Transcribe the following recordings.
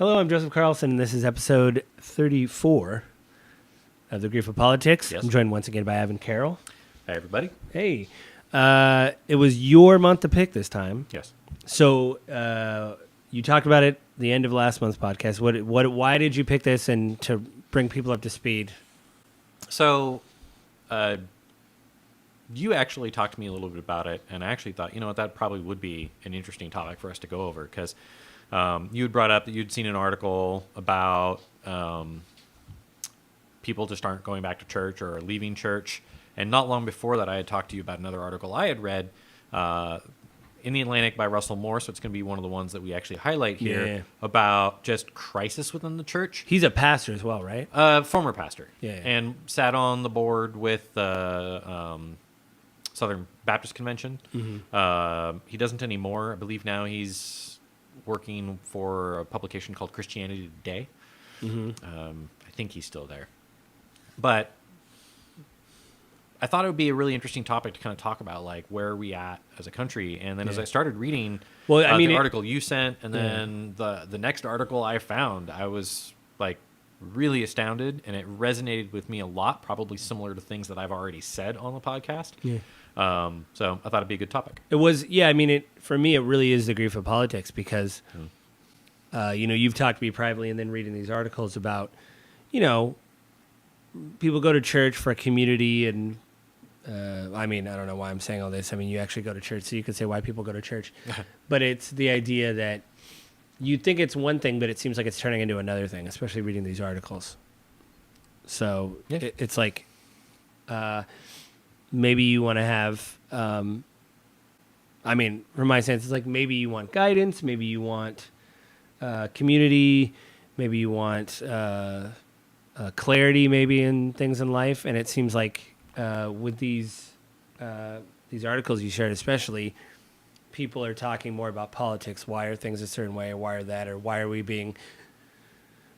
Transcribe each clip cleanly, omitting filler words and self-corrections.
Hello, I'm Joseph Carlson, and this is episode 34 of The Grief of Politics. Yes. I'm joined once again by Avin Carroll. Hi, everybody. Hey. It was your month to pick this time. Yes. So you talked about it the end of last month's podcast. Why did you pick this, and to bring people up to speed? So, you actually talked to me a little bit about it, and I actually thought, that probably would be an interesting topic for us to go over, because you had brought up that you'd seen an article about people just aren't going back to church or are leaving church. And not long before that, I had talked to you about another article I had read in the Atlantic by Russell Moore, so it's going to be one of the ones that we actually highlight here, about just crisis within the church. He's a pastor as well, right? Former pastor. Yeah. And sat on the board with the Southern Baptist Convention. Mm-hmm. He doesn't anymore. I believe now he's working for a publication called Christianity Today. Mm-hmm. I think he's still there. But I thought it would be a really interesting topic to kind of talk about, like, where are we at as a country? And then as I started reading the article you sent, and then the next article I found, I was, like, really astounded, and it resonated with me a lot, probably similar to things that I've already said on the podcast. Yeah. So I thought it'd be a good topic. It was, for me, it really is the grief of politics, because, you've talked to me privately and then reading these articles about, people go to church for a community, and I don't know why I'm saying all this. You actually go to church, so you could say why people go to church. But it's the idea that you think it's one thing, but it seems like it's turning into another thing, especially reading these articles. So it's like maybe you want to have, from my sense, it's like maybe you want guidance, maybe you want community, maybe you want clarity maybe in things in life. And it seems like with these articles you shared especially, people are talking more about politics. Why are things a certain way, or why are that, or why are we being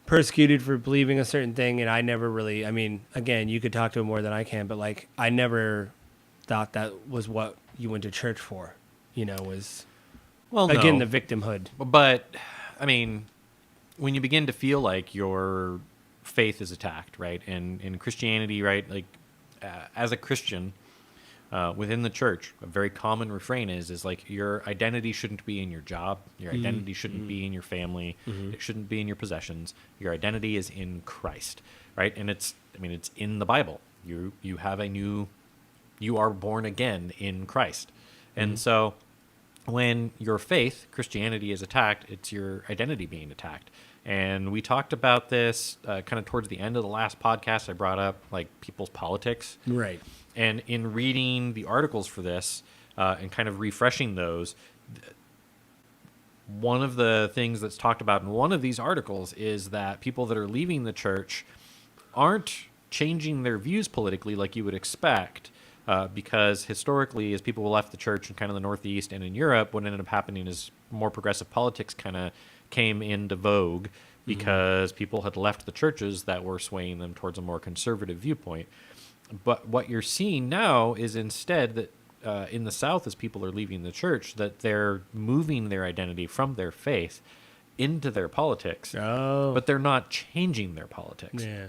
persecuted for believing a certain thing? And I never really, again, you could talk to him more than I can, but like, I never thought that was what you went to church for, was, again, the victimhood. But, when you begin to feel like your faith is attacked, right? And in Christianity, right, like, as a Christian, within the church, a very common refrain is like, your identity shouldn't be in your job. Your identity shouldn't be in your family. It shouldn't be in your possessions. Your identity is in Christ, right? And it's in the Bible. You are born again in Christ. And so when your faith, Christianity, is attacked, it's your identity being attacked. And we talked about this kind of towards the end of the last podcast. I brought up, like, people's politics. Right. And in reading the articles for this and kind of refreshing those, one of the things that's talked about in one of these articles is that people that are leaving the church aren't changing their views politically like you would expect, because historically, as people left the church in kind of the Northeast and in Europe, what ended up happening is more progressive politics kind of came into vogue because people had left the churches that were swaying them towards a more conservative viewpoint. But what you're seeing now is instead that in the South, as people are leaving the church, that they're moving their identity from their faith into their politics, but they're not changing their politics. Yeah.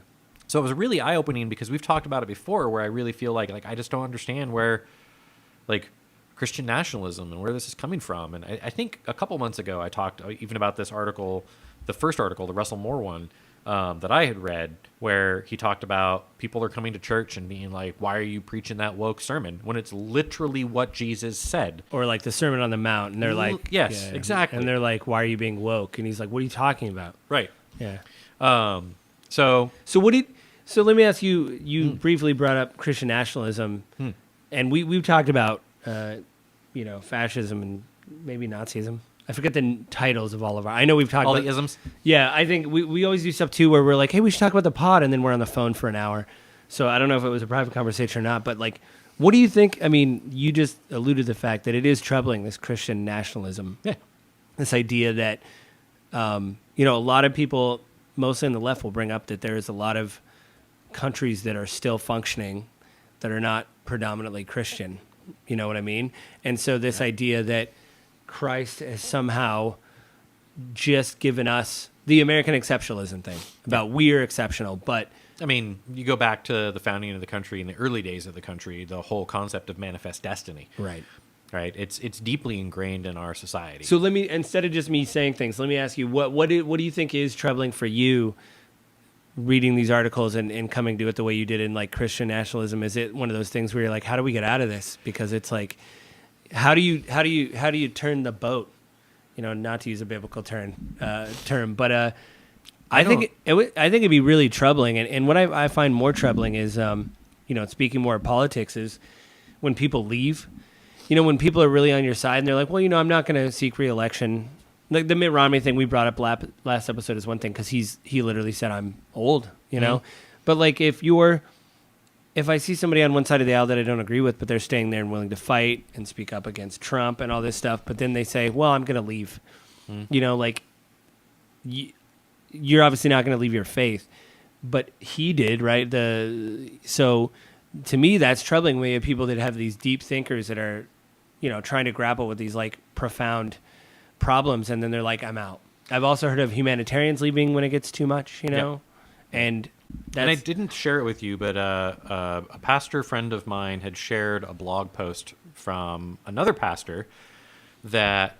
So it was really eye-opening, because we've talked about it before, where I really feel like I just don't understand where, like, Christian nationalism and where this is coming from. And I think a couple months ago I talked even about this article, the first article, the Russell Moore one, that I had read, where he talked about people are coming to church and being like, why are you preaching that woke sermon, when it's literally what Jesus said? Or like the Sermon on the Mount, and they're like, yes, exactly. And they're like, why are you being woke? And he's like, what are you talking about? Right. Yeah. So let me ask you, you briefly brought up Christian nationalism, and we've talked about, fascism and maybe Nazism. I forget the titles of all of our, I know we've talked all about the isms. Yeah, I think we always do stuff too where we're like, hey, we should talk about the pod, and then we're on the phone for an hour. So I don't know if it was a private conversation or not, but like, what do you think? You just alluded to the fact that it is troubling, this Christian nationalism. Yeah. This idea that, a lot of people, mostly on the left, will bring up that there is a lot of countries that are still functioning that are not predominantly Christian. You know what I mean? And so this idea that Christ has somehow just given us the American exceptionalism thing about we're exceptional, but I mean, you go back to the founding of the country in the early days of the country, the whole concept of manifest destiny. right. Right? It's deeply ingrained in our society. So let me, instead of just me saying things, let me ask you, what do you think is troubling for you reading these articles and coming to it the way you did in like Christian nationalism? Is it one of those things where you're like, how do we get out of this? Because it's like, how do you turn the boat? You know, not to use a biblical term, but I think it'd be really troubling. And what I find more troubling is, speaking more of politics, is when people leave. You know, when people are really on your side and they're like, well, I'm not going to seek re-election. Like the Mitt Romney thing we brought up last episode is one thing, because he literally said I'm old, know. But like if I see somebody on one side of the aisle that I don't agree with, but they're staying there and willing to fight and speak up against Trump and all this stuff, but then they say, well, I'm going to leave. You're obviously not going to leave your faith, but he did, right? So to me, that's troubling. We have people that have these deep thinkers that are, trying to grapple with these like profound problems, and then they're like, I'm out. I've also heard of humanitarians leaving when it gets too much, Yep. and I didn't share it with you, but a pastor friend of mine had shared a blog post from another pastor that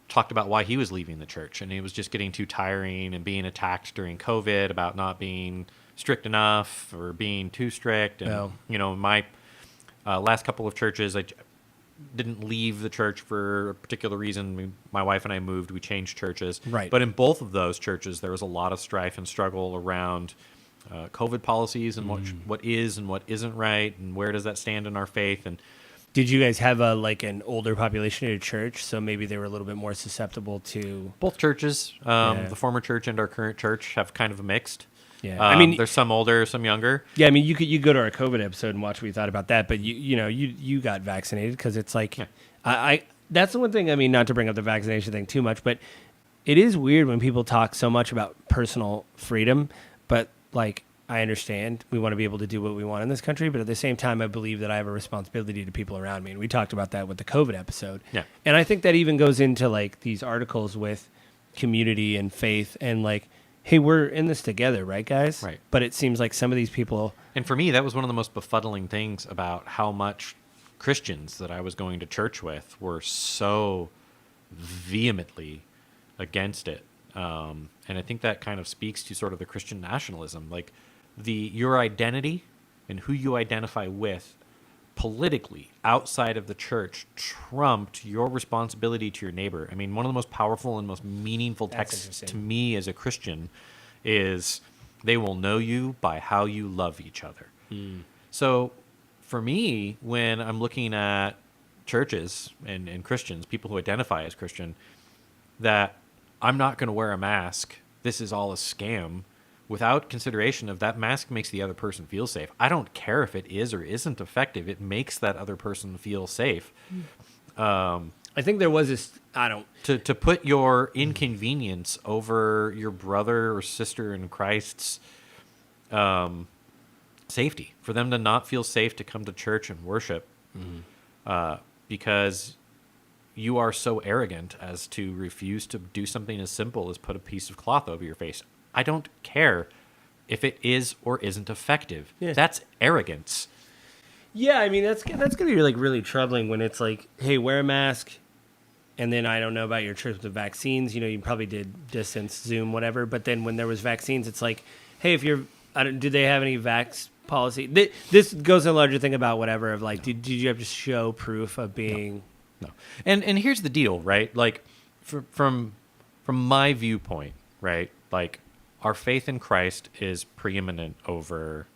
talked about why he was leaving the church, and it was just getting too tiring and being attacked during COVID about not being strict enough or being too strict. And, my last couple of churches, I didn't leave the church for a particular reason. My wife and I moved. We changed churches. Right. But in both of those churches, there was a lot of strife and struggle around COVID policies and what is and what isn't right, and where does that stand in our faith. And did you guys have an older population at your church, so maybe they were a little bit more susceptible to both churches, the former church and our current church, have kind of a mixed. Yeah, there's some older, some younger. Yeah, I mean, you go to our COVID episode and watch what we thought about that, but you got vaccinated, because it's like, I that's the one thing. I mean, not to bring up the vaccination thing too much, but it is weird when people talk so much about personal freedom. But like, I understand we want to be able to do what we want in this country, but at the same time, I believe that I have a responsibility to people around me, and we talked about that with the COVID episode. Yeah, and I think that even goes into like these articles with community and faith and like, hey, we're in this together, right, guys? Right. But it seems like some of these people... And for me, that was one of the most befuddling things about how much Christians that I was going to church with were so vehemently against it. And I think that kind of speaks to sort of the Christian nationalism. Like, your identity and who you identify with politically outside of the church trumped your responsibility to your neighbor. I mean, one of the most powerful and most meaningful texts to me as a Christian is, they will know you by how you love each other. So for me, when I'm looking at churches and Christians, people who identify as Christian, that I'm not going to wear a mask, this is all a scam, without consideration of that mask makes the other person feel safe. I don't care if it is or isn't effective. It makes that other person feel safe. I think there was this, to put your inconvenience over your brother or sister in Christ's safety, for them to not feel safe to come to church and worship, because you are so arrogant as to refuse to do something as simple as put a piece of cloth over your face. I don't care if it is or isn't effective. Yeah. That's arrogance. Yeah, I mean, that's going to be like really troubling when it's like, hey, wear a mask, and then I don't know about your church with the vaccines. You probably did distance, Zoom, whatever. But then when there was vaccines, it's like, hey, do they have any vax policy? This goes a larger thing about whatever of like, did you have to show proof of being... No. And here's the deal, right? Like, from my viewpoint, right? Like, our faith in Christ is preeminent over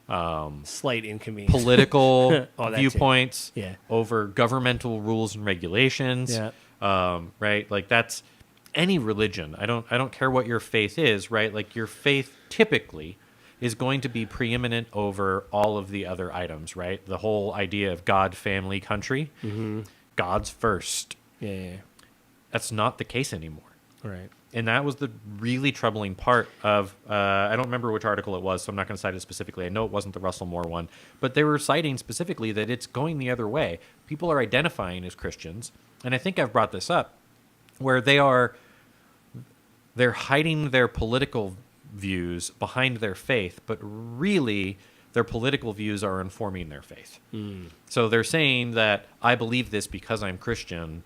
slight inconvenience, political viewpoints, yeah, over governmental rules and regulations, right? Like, that's any religion. I don't care what your faith is, right? Like, your faith typically is going to be preeminent over all of the other items, right? The whole idea of God, family, country, God's first. Yeah. That's not the case anymore. Right. And that was the really troubling part of, I don't remember which article it was, so I'm not going to cite it specifically. I know it wasn't the Russell Moore one, but they were citing specifically that it's going the other way. People are identifying as Christians, and I think I've brought this up, where they are they're hiding their political views behind their faith, but really their political views are informing their faith. So they're saying that I believe this because I'm Christian,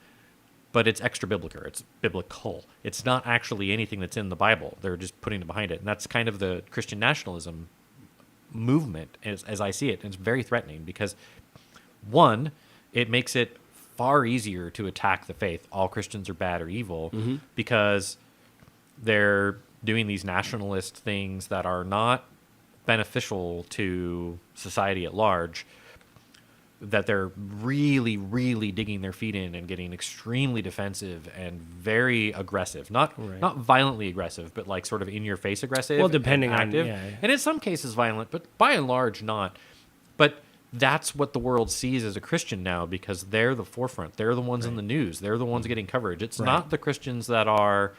but it's extra biblical. It's biblical. It's not actually anything that's in the Bible. They're just putting it behind it. And that's kind of the Christian nationalism movement as I see it. And it's very threatening because, one, it makes it far easier to attack the faith. All Christians are bad or evil because they're doing these nationalist things that are not beneficial to society at large, that they're really, really digging their feet in and getting extremely defensive and very aggressive. Not violently aggressive, but like sort of in-your-face aggressive. Well, depending and on... active. Yeah. And in some cases violent, but by and large not. But that's what the world sees as a Christian now because they're the forefront. They're the ones in the news. They're the ones getting coverage. It's not the Christians that are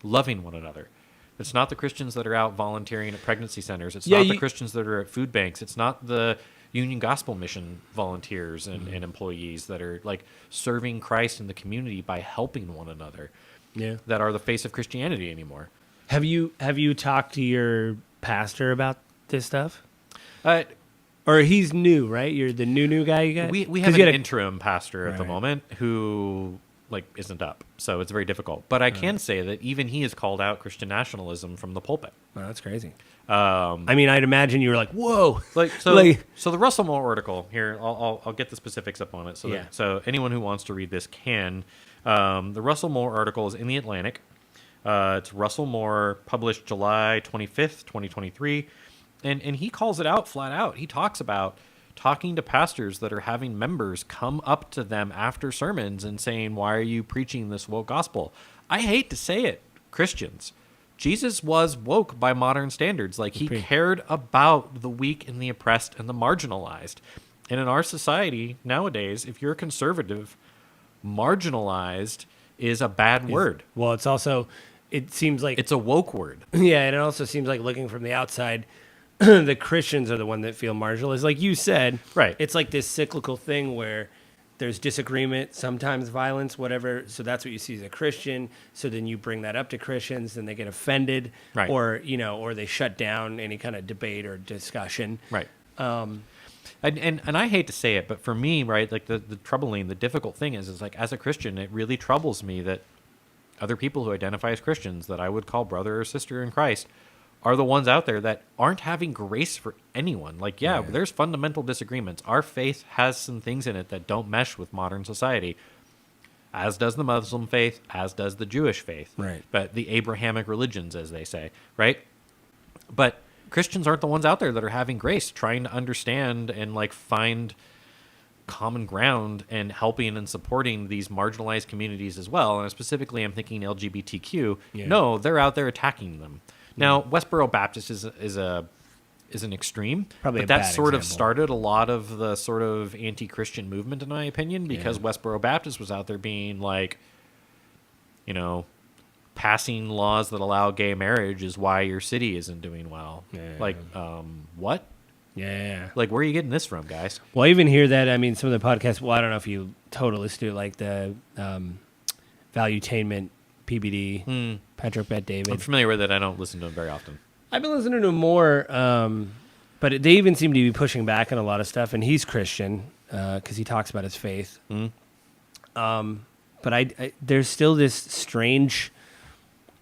loving one another. It's not the Christians that are out volunteering at pregnancy centers. It's not the Christians that are at food banks. It's not the Union Gospel Mission volunteers and employees that are like serving Christ in the community by helping one another. Yeah. That are the face of Christianity anymore. Have you talked to your pastor about this stuff? Or he's new, right? You're the new guy you got? We have an interim pastor at the moment who like isn't up, so it's very difficult. But I can say that even he has called out Christian nationalism from the pulpit. Wow, that's crazy. I mean, I'd imagine you were like, "Whoa!" So the Russell Moore article here, I'll get the specifics up on it. So anyone who wants to read this can. The Russell Moore article is in the Atlantic. It's Russell Moore, published July 25th, 2023, and he calls it out flat out. He talks about talking to pastors that are having members come up to them after sermons and saying, "Why are you preaching this woke gospel?" I hate to say it, Christians. Jesus was woke by modern standards. Like, he cared about the weak and the oppressed and the marginalized. And in our society nowadays, if you're conservative, marginalized is a bad word. Well, it's also, it seems like... It's a woke word. Yeah, and it also seems like looking from the outside, the Christians are the one that feel marginalized. Like you said, right? It's like this cyclical thing where there's disagreement, sometimes violence, whatever. So that's what you see as a Christian. So then you bring that up to Christians, then they get offended, right? Or or they shut down any kind of debate or discussion, right? And I hate to say it, but for me, right, like the difficult thing is like as a Christian, it really troubles me that other people who identify as Christians that I would call brother or sister in Christ are the ones out there that aren't having grace for anyone. Like, yeah, there's fundamental disagreements. Our faith has some things in it that don't mesh with modern society, as does the Muslim faith, as does the Jewish faith. Right. But the Abrahamic religions, as they say, right? But Christians aren't the ones out there that are having grace, trying to understand and like find common ground and helping and supporting these marginalized communities as well. And specifically, I'm thinking LGBTQ. Yeah. No, they're out there attacking them. Now, Westboro Baptist is an extreme, probably, but that sort of started a lot of the sort of anti-Christian movement, in my opinion, because Westboro Baptist was out there being like, passing laws that allow gay marriage is why your city isn't doing well. Yeah. Like, what? Yeah. Like, where are you getting this from, guys? Well, I even hear that. I mean, some of the podcasts. Well, I don't know if you totally listen to it, like the Valuetainment PBD, Patrick Bet David. I'm familiar with it. I don't listen to him very often. I've been listening to him more, but they even seem to be pushing back on a lot of stuff. And he's Christian because he talks about his faith. But I there's still this strange.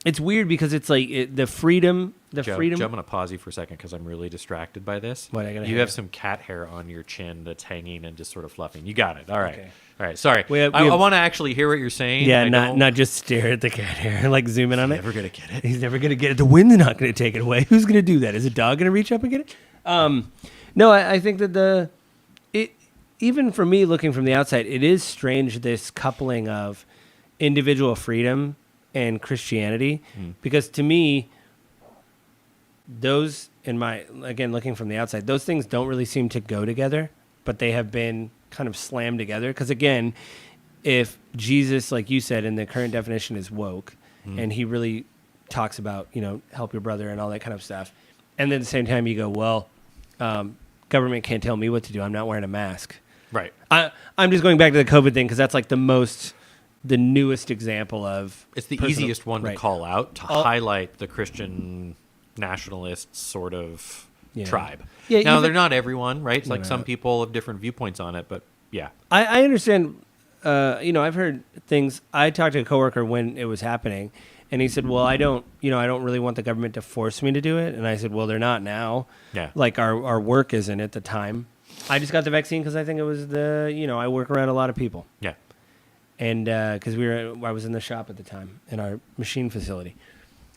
It's weird because it's like the freedom. Joe, I'm going to pause you for a second because I'm really distracted by this. What, you have some cat hair on your chin that's hanging and just sort of fluffing. You got it. All right. Okay. All right. Sorry. I want to actually hear what you're saying. Yeah, not just stare at the cat hair, like zoom in on it. He's never going to get it. He's never going to get it. The wind's not going to take it away. Who's going to do that? Is a dog going to reach up and get it? No, I think that even for me looking from the outside, it is strange, this coupling of individual freedom and Christianity, because to me, those looking from the outside, those things don't really seem to go together, but they have been kind of slammed together. Because again, if Jesus, like you said, in the current definition is woke, and he really talks about, help your brother and all that kind of stuff. And then at the same time you go, well, government can't tell me what to do. I'm not wearing a mask. Right. I'm just going back to the COVID thing because that's like the most the newest example of It's the personal- easiest one to right. call out to highlight the Christian nationalist sort of Yeah. tribe. Yeah, now, even- they're not everyone, right? It's No, like no. some people have different viewpoints on it, but yeah. I understand. I've heard things. I talked to a coworker when it was happening, and he said, "Well, I don't really want the government to force me to do it." And I said, "Well, they're not now. Yeah. Like our work isn't at the time. I just got the vaccine because I think it was I work around a lot of people, Yeah. and because I was in the shop at the time in our machine facility,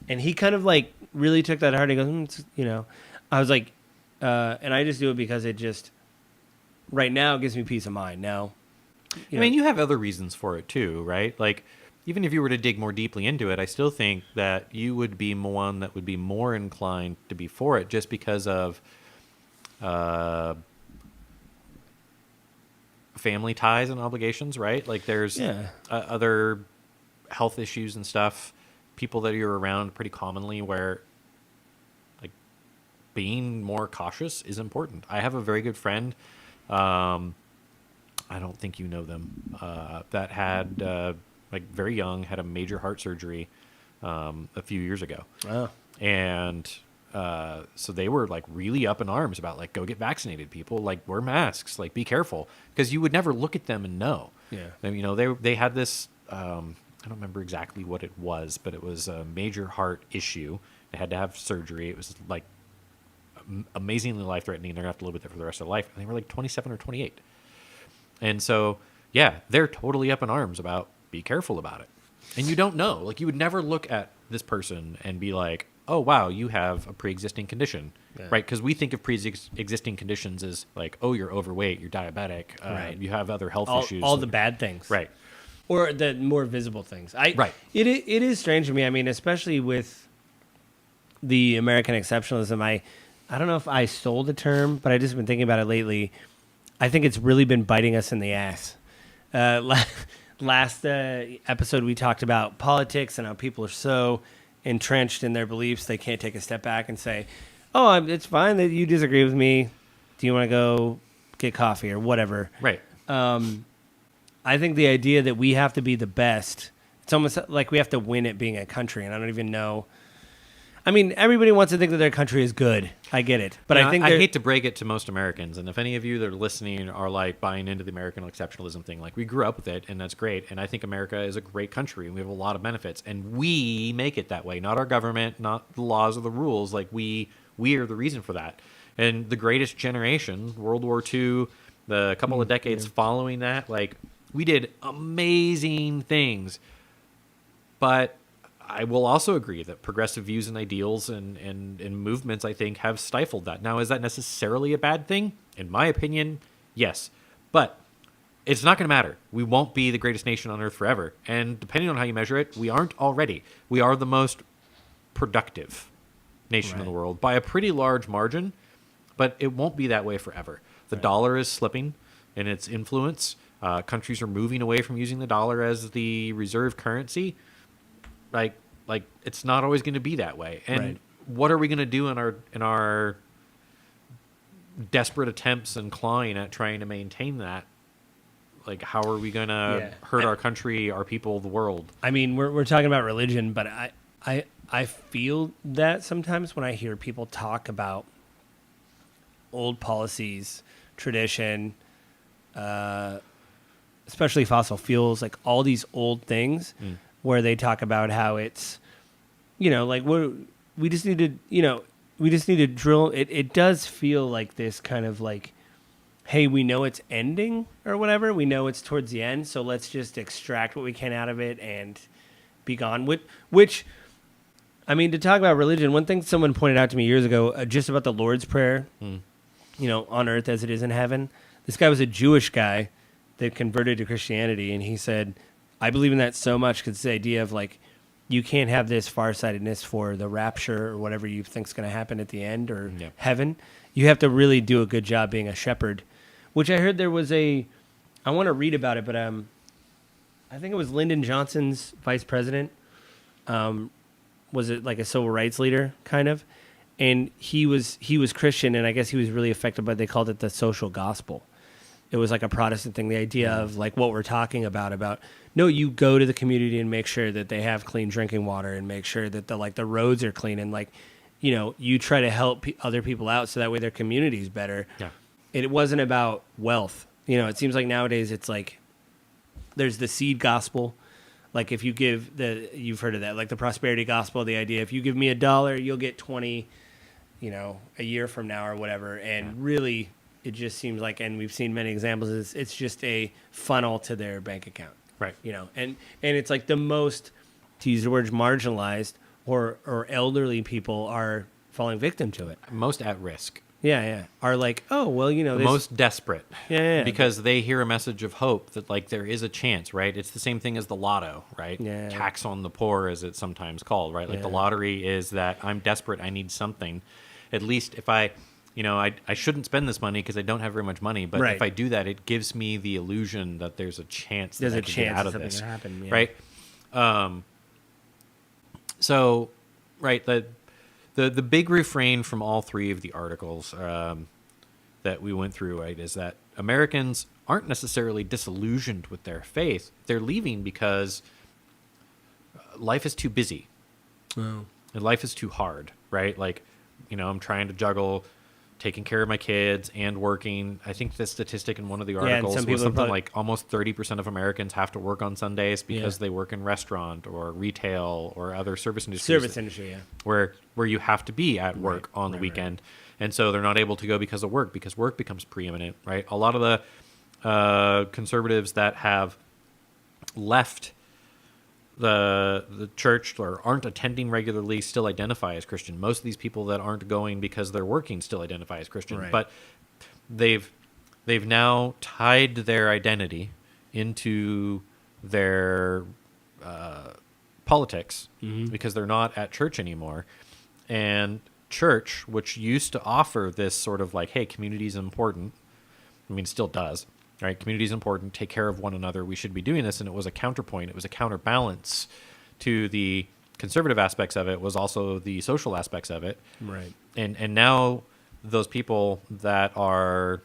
and he kind of like really took that hard. He goes, I was like, and I just do it because it just right now gives me peace of mind. Now, I mean, you have other reasons for it too, right? Like, even if you were to dig more deeply into it, I still think that you would be one that would be more inclined to be for it just because of family ties and obligations, right? Like, there's other health issues and stuff, people that you're around pretty commonly where, like, being more cautious is important. I have a very good friend, I don't think you know them, that had, like, very young, had a major heart surgery a few years ago. Oh. And so they were, like, really up in arms about, like, go get vaccinated, people. Like, wear masks. Like, be careful. Because you would never look at them and know. Yeah. And, they had this, I don't remember exactly what it was, but it was a major heart issue. They had to have surgery. It was, like, amazingly life-threatening. They're going to have to live with it for the rest of their life. And they were, like, 27 or 28. And so, yeah, they're totally up in arms about be careful about it. And you don't know. Like, you would never look at this person and be like, oh, wow, you have a pre-existing condition, right? Because we think of pre-existing conditions as like, oh, you're overweight, you're diabetic, Right. you have other health issues. All the bad things. Right. Or the more visible things. Right. It is strange to me. I mean, especially with the American exceptionalism. I don't know if I stole the term, but I just been thinking about it lately. I think it's really been biting us in the ass. Last episode, we talked about politics and how people are so entrenched in their beliefs they can't take a step back and say, "Oh, it's fine that you disagree with me. Do you want to go get coffee or whatever?" Right. I think the idea that we have to be the best, it's almost like we have to win at being a country, and I don't even know. I mean, everybody wants to think that their country is good. I get it. But I think I hate to break it to most Americans, and if any of you that are listening are like buying into the American exceptionalism thing, like we grew up with it, and that's great, and I think America is a great country, and we have a lot of benefits, and we make it that way, not our government, not the laws or the rules. Like, we are the reason for that. And the greatest generation, World War II, the couple of decades following that, like, we did amazing things. But I will also agree that progressive views and ideals and movements, I think, have stifled that. Now, is that necessarily a bad thing? In my opinion, yes. But it's not going to matter. We won't be the greatest nation on earth forever. And depending on how you measure it, we aren't already. We are the most productive nation in the world by a pretty large margin, but it won't be that way forever. The dollar is slipping in its influence. Countries are moving away from using the dollar as the reserve currency. Like it's not always going to be that way. And what are we going to do in our desperate attempts and clawing at trying to maintain that? Like, how are we going to hurt our country, our people, the world? I mean, we're talking about religion, but I feel that sometimes when I hear people talk about old policies, tradition, especially fossil fuels, like all these old things, where they talk about how it's, like we just need to drill. It does feel like this kind of like, hey, we know it's ending or whatever. We know it's towards the end, so let's just extract what we can out of it and be gone. Which, I mean, to talk about religion, one thing someone pointed out to me years ago, just about the Lord's Prayer, on earth as it is in heaven. This guy was a Jewish guy that converted to Christianity, and he said, I believe in that so much because the idea of like, you can't have this farsightedness for the rapture or whatever you think's going to happen at the end or heaven. You have to really do a good job being a shepherd, which I heard there was I want to read about it, but I think it was Lyndon Johnson's vice president. Was it like a civil rights leader kind of? And he was Christian, and I guess he was really affected by, they called it the social gospel. it was like a Protestant thing. The idea of like what we're talking about no, you go to the community and make sure that they have clean drinking water and make sure that the roads are clean and like, you know, you try to help other people out so that way their community is better. Yeah. It wasn't about wealth. You know, it seems like nowadays it's like there's the seed gospel. Like if you give you've heard of that, like the prosperity gospel, the idea, if you give me $1, you'll get 20, you know, a year from now or whatever. And really it just seems like, and we've seen many examples, it's just a funnel to their bank account. Right. You know, and it's like the most, to use the words, marginalized or elderly people are falling victim to it. Most at risk. Yeah. Are like, oh, well, you know. The most desperate. Yeah. Because they hear a message of hope that, like, there is a chance, right? It's the same thing as the lotto, right? Yeah. Tax on the poor, as it's sometimes called, right? Like, the lottery is that I'm desperate, I need something. At least if I shouldn't spend this money because I don't have very much money, but if I do that, it gives me the illusion that there's a chance that I can get out of this, happen, right? So, right, the big refrain from all three of the articles that we went through, right, is that Americans aren't necessarily disillusioned with their faith. They're leaving because life is too busy. Oh. And life is too hard, right? Like, you know, I'm trying to juggle taking care of my kids and working. I think the statistic in one of the articles was something like almost 30% of Americans have to work on Sundays because they work in restaurant or retail or other service industries. Where you have to be at work on the weekend. And so they're not able to go because work becomes preeminent, right? A lot of the conservatives that have left the church or aren't attending regularly still identify as Christian. Most of these people that aren't going because they're working still identify as Christian. Right. But they've now tied their identity into their politics because they're not at church anymore. And church, which used to offer this sort of like, hey, community is important. I mean, it still does. Right, community is important. Take care of one another. We should be doing this, and it was a counterpoint. It was a counterbalance to the conservative aspects of it. Was also the social aspects of it. Right. And now those people that are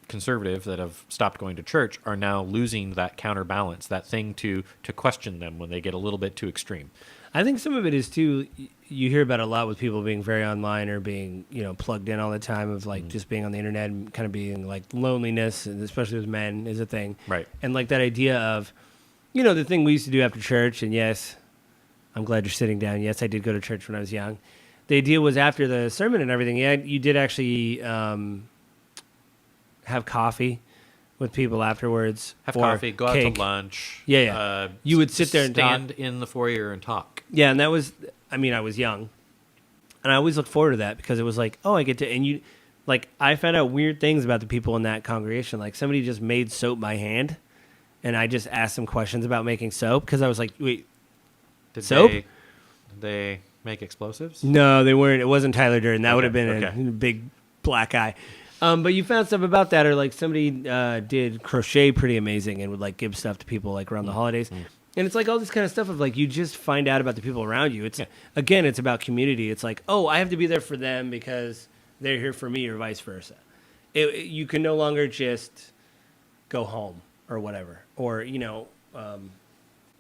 conservative that have stopped going to church are now losing that counterbalance, that thing to question them when they get a little bit too extreme. I think some of it is too. You hear about a lot with people being very online or being, you know, plugged in all the time of like just being on the internet and kind of being like loneliness, and especially with men is a thing. Right. And like that idea of, you know, the thing we used to do after church. And yes, I'm glad you're sitting down. Yes, I did go to church when I was young. The idea was after the sermon and everything. Yeah, you did actually have coffee with people afterwards. Have coffee, go out to lunch. Yeah. You would sit there and stand talk in the foyer and talk. Yeah, and that was, I mean, I was young, and I always looked forward to that because it was like, oh, I get to, and you, like, I found out weird things about the people in that congregation. Like, somebody just made soap by hand, and I just asked them questions about making soap because I was like, wait, soap? Did they make explosives? No, they weren't. It wasn't Tyler Durden. That would have been a big black eye. But you found stuff about that, or like somebody did crochet pretty amazing and would like give stuff to people like around the holidays. And it's like all this kind of stuff of like you just find out about the people around you. It's again, it's about community. It's like, oh, I have to be there for them because they're here for me, or vice versa. You can no longer just go home or whatever, or you know. And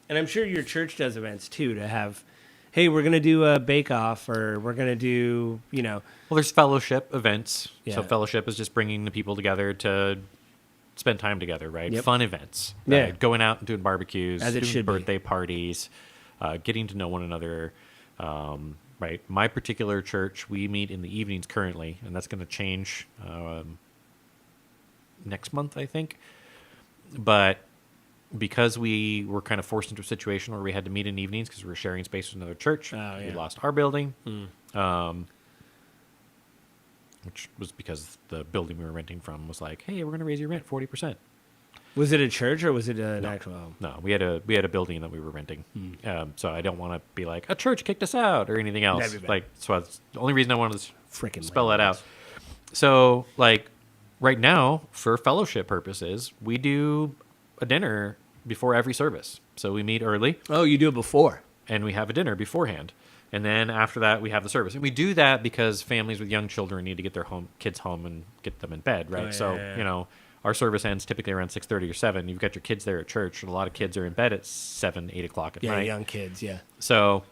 I'm sure your church does events too to have. Hey, we're going to do a bake-off, or we're going to do, you know. Well, there's fellowship events. Yeah. So fellowship is just bringing the people together to spend time together, right? Yep. Fun events. Yeah. Right? Going out and doing barbecues, As it doing should be. birthday parties, getting to know one another. Right. My particular church, we meet in the evenings currently, and that's going to change next month, I think. But because we were kind of forced into a situation where we had to meet in evenings because we were sharing space with another church, we lost our building, which was because the building we were renting from was like, hey, we're going to raise your rent 40%. Was it a church or was it an actual? No, we had a building that we were renting. So I don't want to be like a church kicked us out or anything else. Like, so that's the only reason I wanted to Frickin' spell that out. So like right now, for fellowship purposes, we do a dinner before every service. So we meet early. Oh, you do it before. And we have a dinner beforehand. And then after that, we have the service. And we do that because families with young children need to get their kids home and get them in bed, right? You know, our service ends typically around 6:30 or 7. You've got your kids there at church, and a lot of kids are in bed at 7, 8 o'clock at Yeah, night. young kids, yeah. So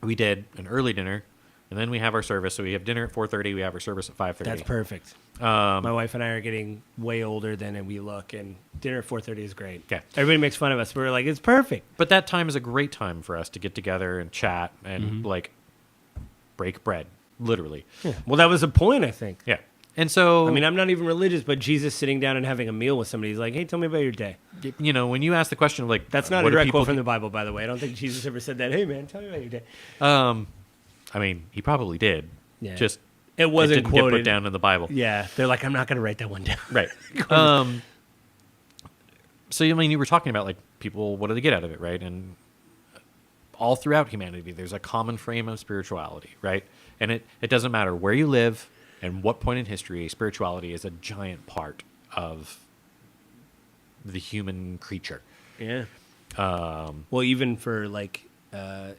we did an early dinner, and then we have our service. So we have dinner at 4:30. We have our service at 5:30. That's perfect. My wife and I are getting way older than we look, and dinner at 4:30 is great. Okay. Everybody makes fun of us. We're like, it's perfect. But that time is a great time for us to get together and chat and like break bread, literally. Yeah. Well, that was the point, I think. Yeah. And so, I mean, I'm not even religious, but Jesus sitting down and having a meal with somebody, he's like, hey, tell me about your day. you know, when you ask the question of like, That's not what a do direct people quote from the Bible, by the way. I don't think Jesus ever said that. Hey, man, tell me about your day. I mean, he probably did. Yeah. Just It wasn't didn't quoted. get put down in the Bible. Yeah. They're like, I'm not going to write that one down. Right. So, I mean, you were talking about like people, what do they get out of it, right? And all throughout humanity, there's a common frame of spirituality, right? And it doesn't matter where you live and what point in history, spirituality is a giant part of the human creature. Yeah. Well, even for like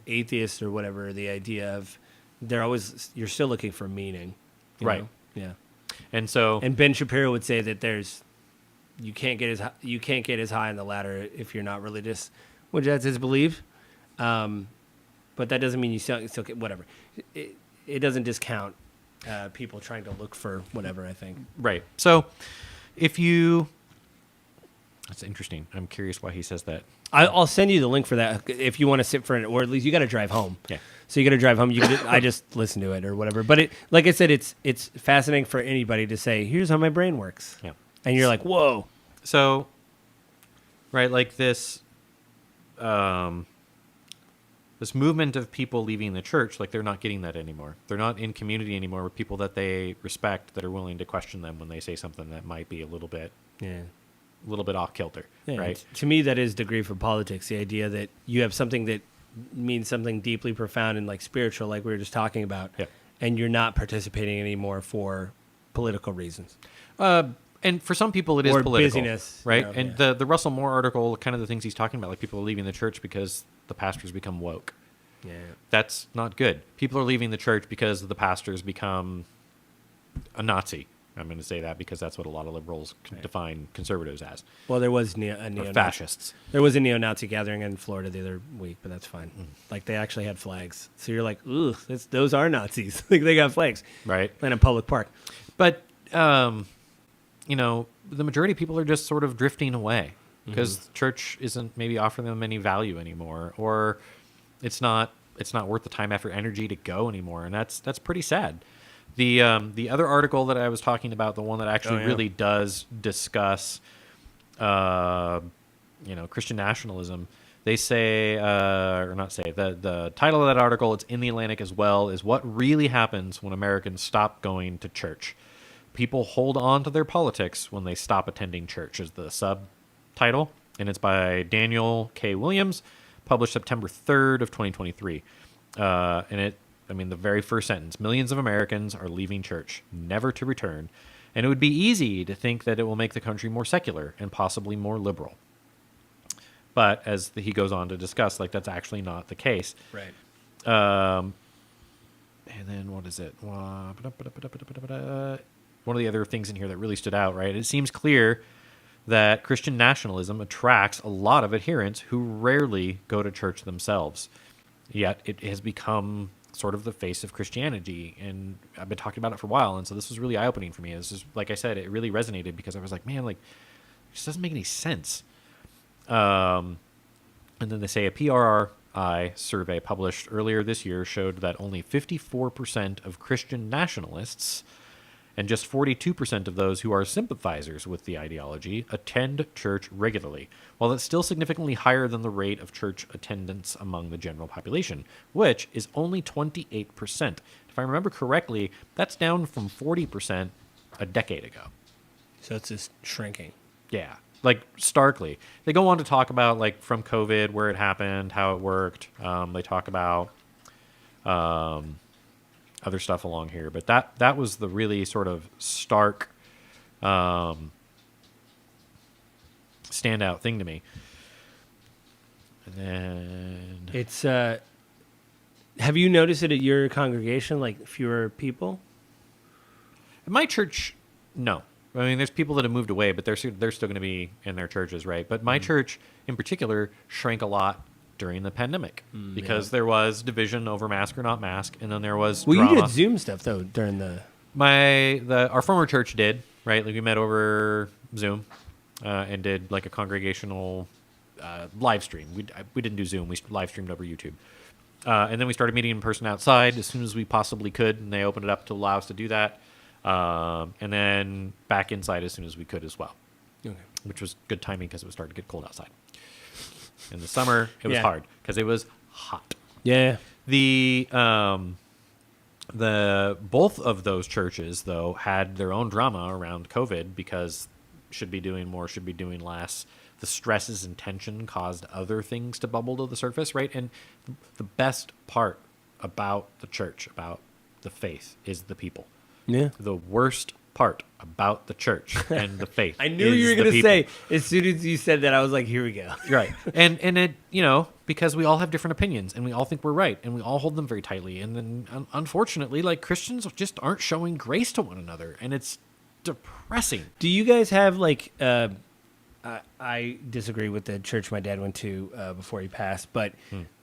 atheists or whatever, the idea of you're still looking for meaning. you Right. know? Yeah. And so, And Ben Shapiro would say that you can't get as high on the ladder if you're not religious, which that's his belief. But that doesn't mean you still get whatever. It doesn't discount people trying to look for whatever, I think. right. So that's interesting. I'm curious why he says that. I'll send you the link for that if you want to sit for it, or at least you got to drive home. Yeah. So you got to drive home. I just listen to it or whatever. But like I said, it's fascinating for anybody to say, here's how my brain works. Yeah. And you're like, whoa. So, right, like this movement of people leaving the church, like they're not getting that anymore. They're not in community anymore with people that they respect, that are willing to question them when they say something that might be a little bit off kilter, Yeah, right? to me, that is the grief of politics. The idea that you have something that means something deeply profound and like spiritual, like we were just talking about, and you're not participating anymore for political reasons. And for some people, it is Or political, busyness, right? you know, And the Russell Moore article, kind of the things he's talking about, like people are leaving the church because the pastors become woke. Yeah. That's not good. People are leaving the church because the pastors become a Nazi. I'm going to say that because that's what a lot of liberals define conservatives as. Well, there was Or fascists. There was a neo-Nazi gathering in Florida the other week, but that's fine. Like they actually had flags, so you're like, ooh, those are Nazis. Like they got flags, Right. in a public park. But, you know, the majority of people are just sort of drifting away because church isn't maybe offering them any value anymore, or it's not worth the time, effort, energy to go anymore, and that's pretty sad. The other article that I was talking about, the one that actually really does discuss, Christian nationalism. They say, or not say, the title of that article, it's in the Atlantic as well, is What Really Happens When Americans Stop Going to Church. People hold on to their politics when they stop attending church is the subtitle, and it's by Daniel K. Williams, published September 3rd of 2023. The very first sentence, millions of Americans are leaving church, never to return, and it would be easy to think that it will make the country more secular and possibly more liberal. But as he goes on to discuss, like that's actually not the case. Right. And then what is it? One of the other things in here that really stood out, right? It seems clear that Christian nationalism attracts a lot of adherents who rarely go to church themselves. Yet it has become sort of the face of Christianity, and I've been talking about it for a while, and so this was really eye-opening for me. This is, like I said, it really resonated because I was like, man, like, it just doesn't make any sense. And then they say a PRI survey published earlier this year showed that only 54% of Christian nationalists and just 42% of those who are sympathizers with the ideology attend church regularly, while that's still significantly higher than the rate of church attendance among the general population, which is only 28%. If I remember correctly, that's down from 40% a decade ago. So it's just shrinking. Yeah, like starkly. They go on to talk about like from COVID, where it happened, how it worked. They talk about other stuff along here, but that was the really sort of stark standout thing to me. And then It's have you noticed it at your congregation, like fewer people? at my church, no. I mean, there's people that have moved away, but they're still going to be in their churches, right? But my church, in particular, shrank a lot during the pandemic because there was division over mask or not mask, and then there was drama. You did Zoom stuff though during the. Our former church did, right? Like we met over Zoom and did like a congregational live stream. We didn't do Zoom. We live streamed over YouTube. And then we started meeting in person outside as soon as we possibly could, and they opened it up to allow us to do that. And then back inside as soon as we could as well, which was good timing because it was starting to get cold outside. In the summer, it was hard because it was hot. Yeah. The both of those churches, though, had their own drama around COVID because should be doing more, should be doing less. The stresses and tension caused other things to bubble to the surface, right? And the best part about the church, about the faith, is the people. Yeah. The worst part about the church and the faith. I knew you were going to say, as soon as you said that, I was like, here we go. Right. And it, because we all have different opinions and we all think we're right and we all hold them very tightly. And then unfortunately, like Christians just aren't showing grace to one another. And it's depressing. Do you guys have like, I disagree with the church my dad went to before he passed, but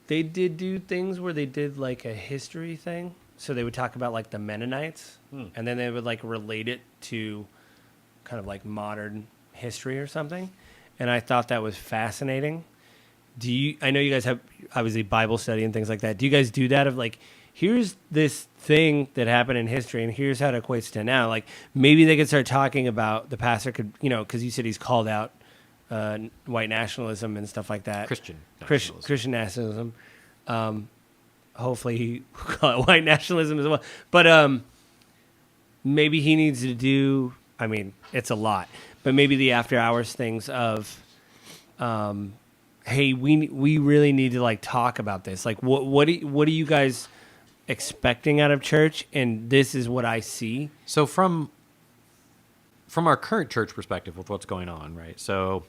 they did do things where they did like a history thing. So they would talk about like the Mennonites, and then they would like relate it to kind of like modern history or something. And I thought that was fascinating. I know you guys have obviously Bible study and things like that. Do you guys do that of like, here's this thing that happened in history and here's how it equates to now? Like maybe they could start talking about the pastor could, because you said he's called out white nationalism and stuff like that. Christian nationalism. Hopefully he call it white nationalism as well. But maybe he needs to do, I mean, it's a lot, but maybe the after hours things of, hey, we really need to like talk about this. Like what are you guys expecting out of church? And this is what I see. So from our current church perspective of what's going on, right? So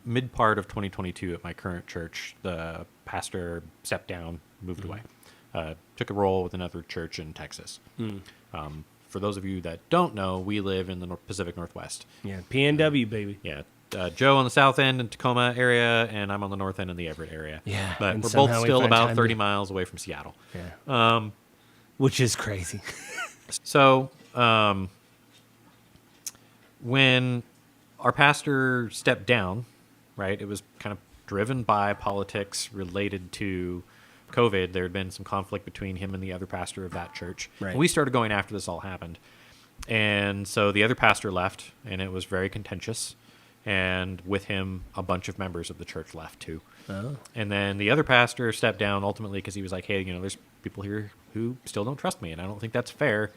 mid part of 2022 at my current church, the pastor stepped down, moved away, took a role with another church in Texas. For those of you that don't know, we live in the Pacific Northwest. Yeah, PNW, baby. Yeah. Joe on the south end in Tacoma area, and I'm on the north end in the Everett area. Yeah. But we're both still about 30 miles away from Seattle. Yeah. Which is crazy. So when our pastor stepped down, right, it was kind of driven by politics related to COVID. There had been some conflict between him and the other pastor of that church. Right. And we started going after this all happened. And so the other pastor left, and it was very contentious. And with him, a bunch of members of the church left too. Oh. And then the other pastor stepped down ultimately because he was like, hey, there's people here who still don't trust me, and I don't think that's fair.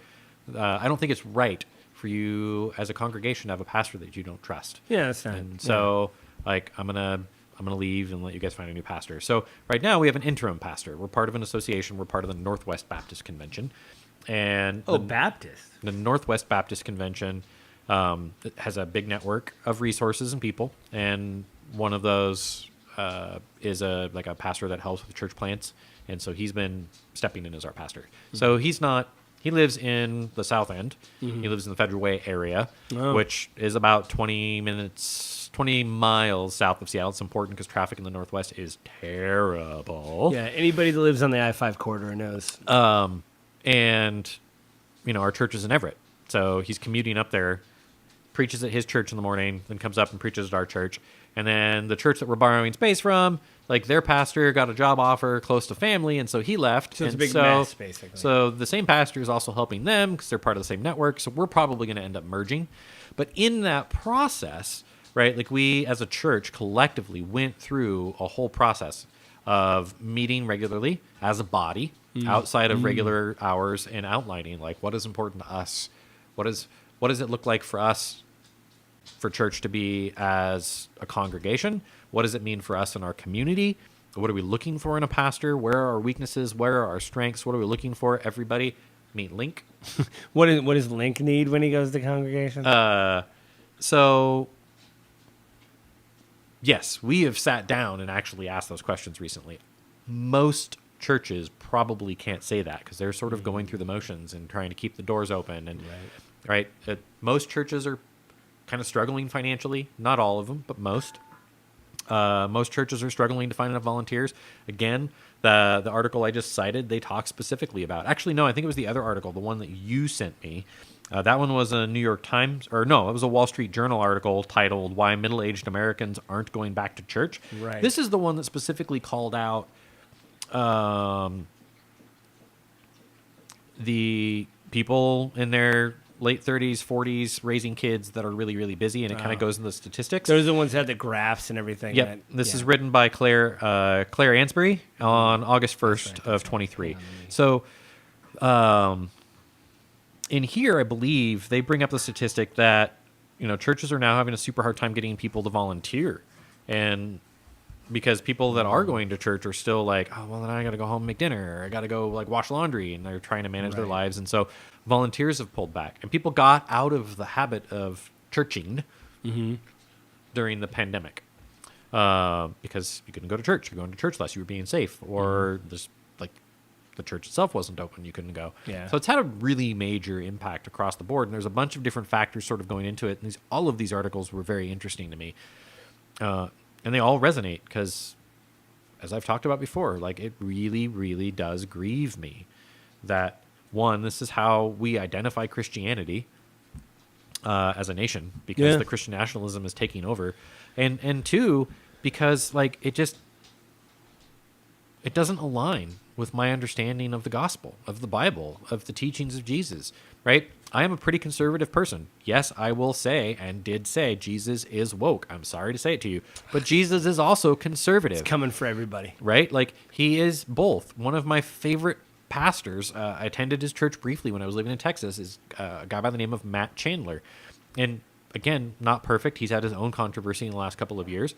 I don't think it's right for you as a congregation to have a pastor that you don't trust. Yeah, that's not. And so, like, I'm gonna leave and let you guys find a new pastor. So right now we have an interim pastor. We're part of an association. We're part of the Northwest Baptist Convention, and Baptist. The Northwest Baptist Convention has a big network of resources and people, and one of those is a pastor that helps with church plants, and so he's been stepping in as our pastor. Mm-hmm. So he lives in the South End. Mm-hmm. He lives in the Federal Way area, which is about 20 miles south of Seattle. It's important because traffic in the Northwest is terrible. Yeah, anybody that lives on the I-5 corridor knows. And our church is in Everett, so he's commuting up there, preaches at his church in the morning, then comes up and preaches at our church. And then the church that we're borrowing space from, like their pastor got a job offer close to family, and so he left. So it's a big mess, basically. So the same pastor is also helping them because they're part of the same network. So we're probably going to end up merging. But in that process, right, like we as a church collectively went through a whole process of meeting regularly as a body outside of regular hours and outlining like what is important to us. What does it look like for us, for church to be as a congregation? What does it mean for us in our community? What are we looking for in a pastor? Where are our weaknesses? Where are our strengths? What are we looking for? Everybody, meet Link. What does Link need when he goes to congregation? So, yes, we have sat down and actually asked those questions recently. Most churches probably can't say that because they're sort of going through the motions and trying to keep the doors open. And right? Most churches are kind of struggling financially. Not all of them, but most. Most churches are struggling to find enough volunteers. Again, the article I just cited, they talk specifically about. Actually, no, I think it was the other article, the one that you sent me. That one was a New York Times, or no, it was a Wall Street Journal article titled "Why Middle-Aged Americans Aren't Going Back to Church." Right. This is the one that specifically called out the people in their late 30s, 40s raising kids that are really, really busy, and it kind of goes into the statistics. Those are the ones that had the graphs and everything. Yep. This is written by Claire Ansbury on August 1st of 23. So in here, I believe they bring up the statistic that, churches are now having a super hard time getting people to volunteer. And because people that are going to church are still like, oh, well, then I got to go home and make dinner, or I got to go wash laundry, and they're trying to manage their lives. And so volunteers have pulled back, and people got out of the habit of churching during the pandemic because you couldn't go to church. You're going to church less. You were being safe, or the church itself wasn't open. You couldn't go. Yeah. So it's had a really major impact across the board, and there's a bunch of different factors sort of going into it. And all of these articles were very interesting to me. And they all resonate because, as I've talked about before, it really, really does grieve me that, one, this is how we identify Christianity as a nation, because the Christian nationalism is taking over. And two, because it doesn't align with my understanding of the gospel, of the Bible, of the teachings of Jesus, right? I am a pretty conservative person. Yes, I will say, and did say, Jesus is woke. I'm sorry to say it to you, but Jesus is also conservative. It's coming for everybody. Right? He is both. One of my favorite pastors, I attended his church briefly when I was living in Texas, is a guy by the name of Matt Chandler. And again, not perfect. He's had his own controversy in the last couple of years.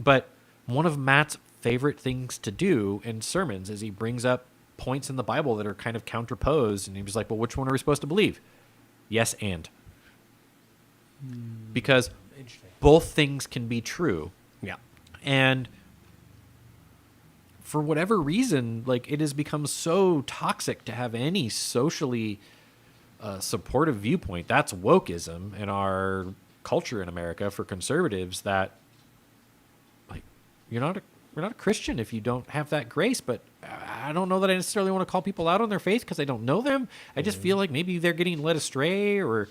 But one of Matt's favorite things to do in sermons is he brings up points in the Bible that are kind of counterposed, and he was like, well, which one are we supposed to believe? Yes, and. Because both things can be true. Yeah. And for whatever reason, it has become so toxic to have any socially supportive viewpoint. That's wokeism in our culture in America for conservatives, that you're not a Christian if you don't have that grace. But I don't know that I necessarily want to call people out on their faith because I don't know them. I just feel like maybe they're getting led astray, or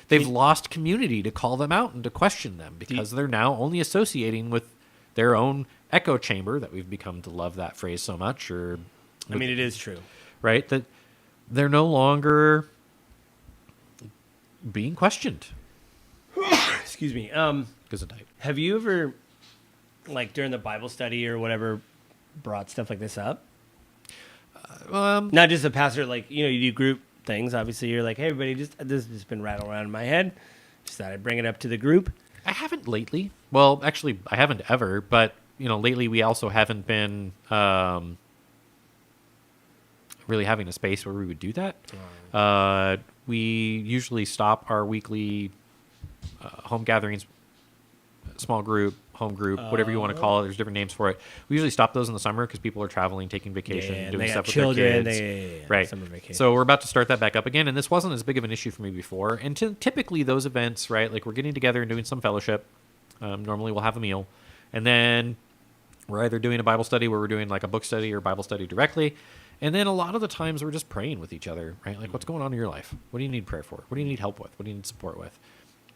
they've lost community to call them out and to question them, because they're now only associating with their own echo chamber, that we've become to love that phrase so much. Or it is true, right? That they're no longer being questioned. Excuse me. Have you ever, during the Bible study or whatever, brought stuff like this up? Not just a pastor, you do group things. Obviously, you're like, hey, everybody, this has just been rattling around in my head. Just thought I'd bring it up to the group. I haven't lately. Well, actually, I haven't ever. But, lately we also haven't been really having a space where we would do that. We usually stop our weekly home gatherings, small group, home group, whatever you want to call it. There's different names for it. We usually stop those in the summer because people are traveling, taking vacation, doing stuff with their kids. Right. Summer vacation. So we're about to start that back up again, and this wasn't as big of an issue for me before. And typically those events, right, we're getting together and doing some fellowship. Normally we'll have a meal, and then we're either doing a Bible study where we're doing a book study or Bible study directly. And then a lot of the times we're just praying with each other, right? What's going on in your life? What do you need prayer for? What do you need help with? What do you need support with?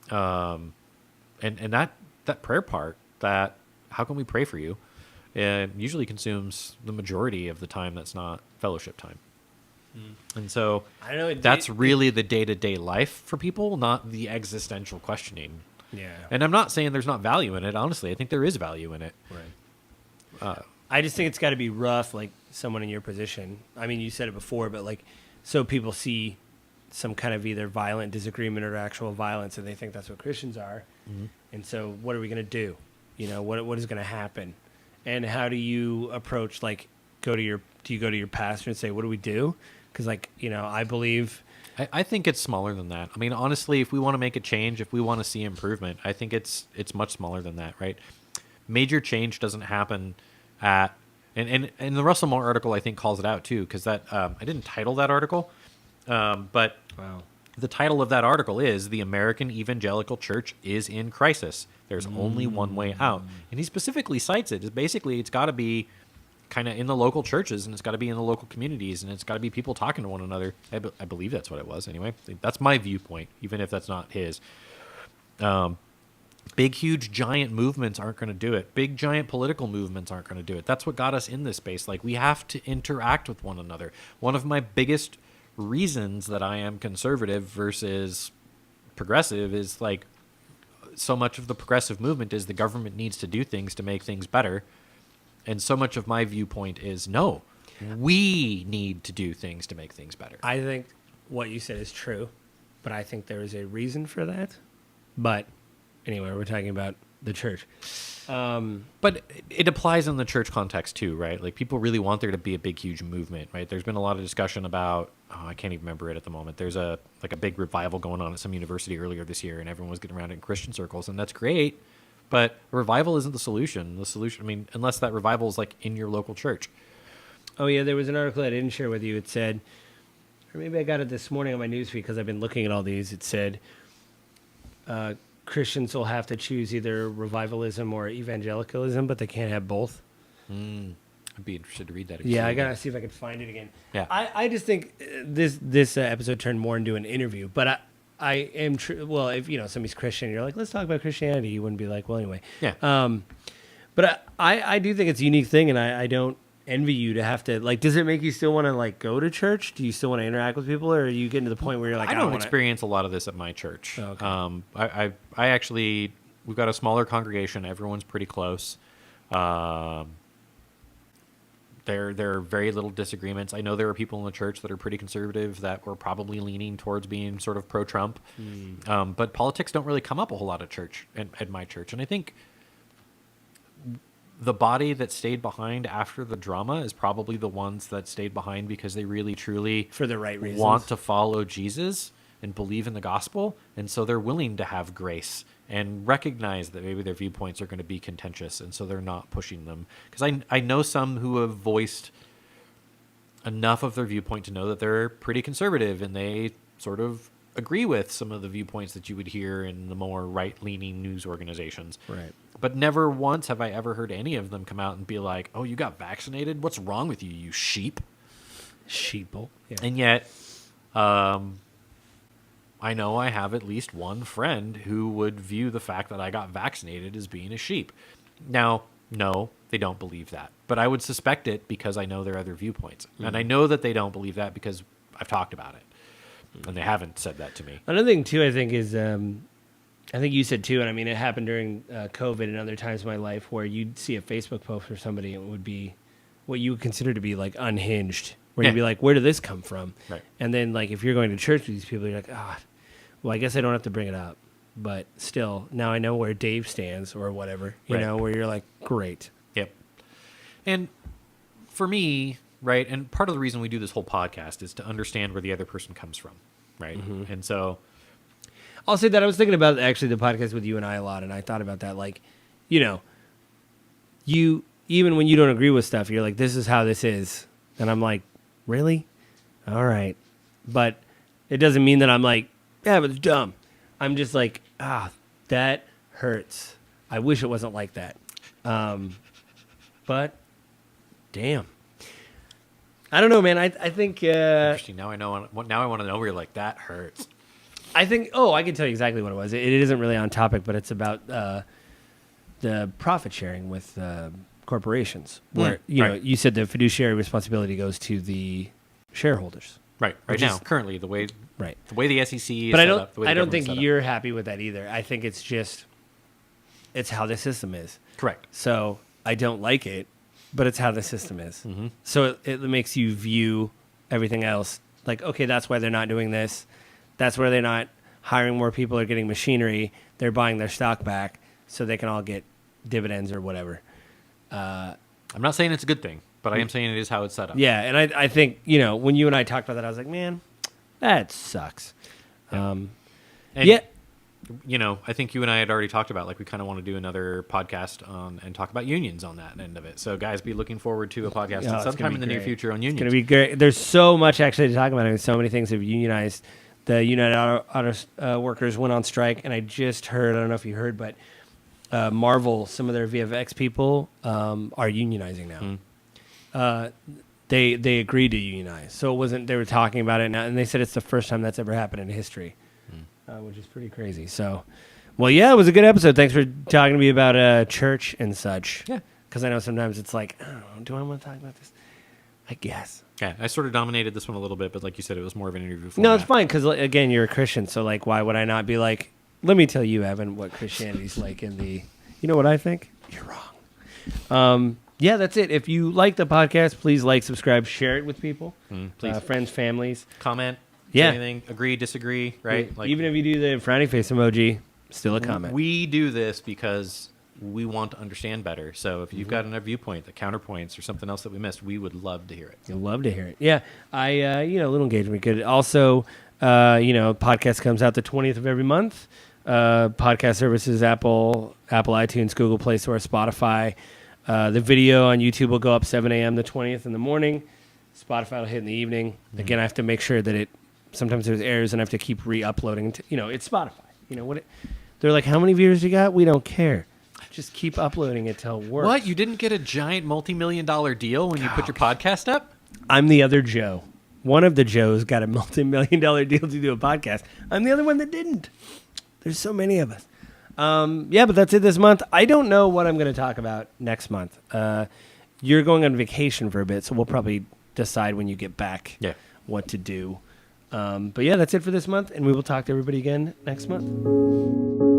And that prayer part, that how can we pray for you, it usually consumes the majority of the time that's not fellowship time. And so I know that's really the day-to-day life for people, not the existential questioning. Yeah. And I'm not saying there's not value in it. Honestly, I think there is value in it. Right. I just think it's got to be rough, someone in your position. I mean, you said it before, but so people see some kind of either violent disagreement or actual violence, and they think that's what Christians are. Mm-hmm. And so what are we going to do? What is going to happen? And how do you approach, do you go to your pastor and say, what do we do? Because, I believe... I think it's smaller than that. I mean, honestly, if we want to make a change, if we want to see improvement, I think it's much smaller than that, right? Major change doesn't happen at... And the Russell Moore article, I think, calls it out, too, because that I didn't title that article, but wow. the title of that article is "The American Evangelical Church is in Crisis. There's only one way out." And he specifically cites it. Basically, it's got to be kind of in the local churches, and it's got to be in the local communities, and it's got to be people talking to one another. I believe that's what it was. Anyway, that's my viewpoint, even if that's not his. Big, huge, giant movements aren't going to do it. Big, giant political movements aren't going to do it. That's what got us in this space. Like, we have to interact with one another. One of my biggest reasons that I am conservative versus progressive is, like, so much of the progressive movement is the government needs to do things to make things better. And so much of my viewpoint is, no, we need to do things to make things better. I think what you said is true, but I think there is a reason for that. But anyway, we're talking about the church. But it applies in the church context too, right? Like, people really want there to be a big, huge movement, right? There's been a lot of discussion about, I can't even remember it at the moment. There's a big revival going on at some university earlier this year, and everyone was getting around it in Christian circles, and that's great. But revival isn't the solution. The solution, I mean, unless that revival is like in your local church. Oh yeah, there was an article I didn't share with you. It said, or maybe I got it this morning on my newsfeed because I've been looking at all these. It said, Christians will have to choose either revivalism or evangelicalism, but they can't have both. I'd be interested to read that. Yeah, I gotta see if I can find it again. Yeah, I just think this episode turned more into an interview, but I am true. Well, if somebody's Christian, you're like, let's talk about Christianity. You wouldn't be like, well, anyway. Yeah. But I do think it's a unique thing, and I don't envy you to have to, like, does it make you still want to, like, go to church? Do you still want to interact with people, or are you getting to the point where you're like, I don't experience a lot of this at my church. Oh, okay. I actually, we've got a smaller congregation. Everyone's pretty close. There are very little disagreements. I know there are people in the church that are pretty conservative that were probably leaning towards being sort of pro-Trump. But politics don't really come up a whole lot at church, at my church. And I think the body that stayed behind after the drama is probably the ones that stayed behind because they really, truly for the right reasons want to follow Jesus and believe in the gospel. And so they're willing to have grace and recognize that maybe their viewpoints are going to be contentious, and so they're not pushing them. Because I know some who have voiced enough of their viewpoint to know that they're pretty conservative, and they sort of agree with some of the viewpoints that you would hear in the more right-leaning news organizations. Right. But never once have I ever heard any of them come out and be like, oh, you got vaccinated? What's wrong with you, you sheep? Sheeple. Yeah. And yet, I know I have at least one friend who would view the fact that I got vaccinated as being a sheep. Now, no, they don't believe that. But I would suspect it because I know their other viewpoints. And I know that they don't believe that because I've talked about it. And they haven't said that to me. Another thing, too, I think is, I think you said, too, and I mean, it happened during COVID and other times in my life where you'd see a Facebook post for somebody and it would be what you would consider to be, like, unhinged. Where you'd be like, where did this come from? Right. And then, like, if you're going to church with these people, you're like, well, I guess I don't have to bring it up. But still, now I know where Dave stands or whatever, you know, where you're like, great. Yep. And for me, right, and part of the reason we do this whole podcast is to understand where the other person comes from, right? Mm-hmm. And so I'll say that I was thinking about actually the podcast with you and I a lot, and I thought about that, like, you even when you don't agree with stuff, you're like, this is how this is. And I'm like, really? All right. But it doesn't mean that I'm like, yeah, but it's dumb. I'm just like, that hurts. I wish it wasn't like that. But damn. I don't know, man. I think interesting. Now I know. Now I want to know where you're like, that hurts. I think. Oh, I can tell you exactly what it was. It isn't really on topic, but it's about the profit sharing with corporations, where you said the fiduciary responsibility goes to the shareholders. Right. Right now, currently, the way the SEC is but set up. I don't think you're happy with that either. I think it's just how the system is. Correct. So I don't like it, but it's how the system is. Mm-hmm. So it makes you view everything else like, okay, that's why they're not doing this. That's where they're not hiring more people or getting machinery. They're buying their stock back so they can all get dividends or whatever. I'm not saying it's a good thing, but I am saying it is how it's set up. Yeah, and I think, when you and I talked about that, I was like, man, that sucks. I think you and I had already talked about, like, we kind of want to do another podcast and talk about unions on that end of it. So, guys, be looking forward to a podcast sometime in the near future on unions. It's going to be great. There's so much actually to talk about. I mean, so many things have unionized the United Auto Workers went on strike, and I just heard, I don't know if you heard, but Marvel, some of their VFX people are unionizing now. They agreed to unionize. So it wasn't, they were talking about it now, and they said it's the first time that's ever happened in history, which is pretty crazy. So, well, yeah, it was a good episode. Thanks for talking to me about church and such. Yeah. Because I know sometimes it's like, I don't know, do I want to talk about this? I guess. Yeah, I sort of dominated this one a little bit, but like you said, it was more of an interview format. No, it's fine, because, again, you're a Christian, so, like, why would I not be like, let me tell you, Avin, what Christianity's like in the, you know what I think? You're wrong. Yeah, that's it. If you like the podcast, please like, subscribe, share it with people. Please. Friends, families. Comment. Yeah. Anything. Agree, disagree, right? Like, even if you do the frowny face emoji, still a comment. We do this because we want to understand better. So if you've got another viewpoint, the counterpoints, or something else that we missed, we would love to hear it. You'll love to hear it. Yeah. A little engagement good. Also, podcast comes out the 20th of every month. Podcast services, Apple, iTunes, Google Play Store, Spotify. The video on YouTube will go up 7 a.m. the 20th in the morning. Spotify will hit in the evening. Again, I have to make sure that sometimes there's errors and I have to keep re-uploading. It's Spotify. They're like, how many viewers you got? We don't care. Just keep uploading it till it works. What? You didn't get a giant multi-million-dollar deal when you put your podcast up? I'm the other Joe. One of the Joes got a multi-million-dollar deal to do a podcast. I'm the other one that didn't. There's so many of us. But that's it this month. I don't know what I'm going to talk about next month. You're going on vacation for a bit, so we'll probably decide when you get back what to do. But yeah, that's it for this month, and we will talk to everybody again next month.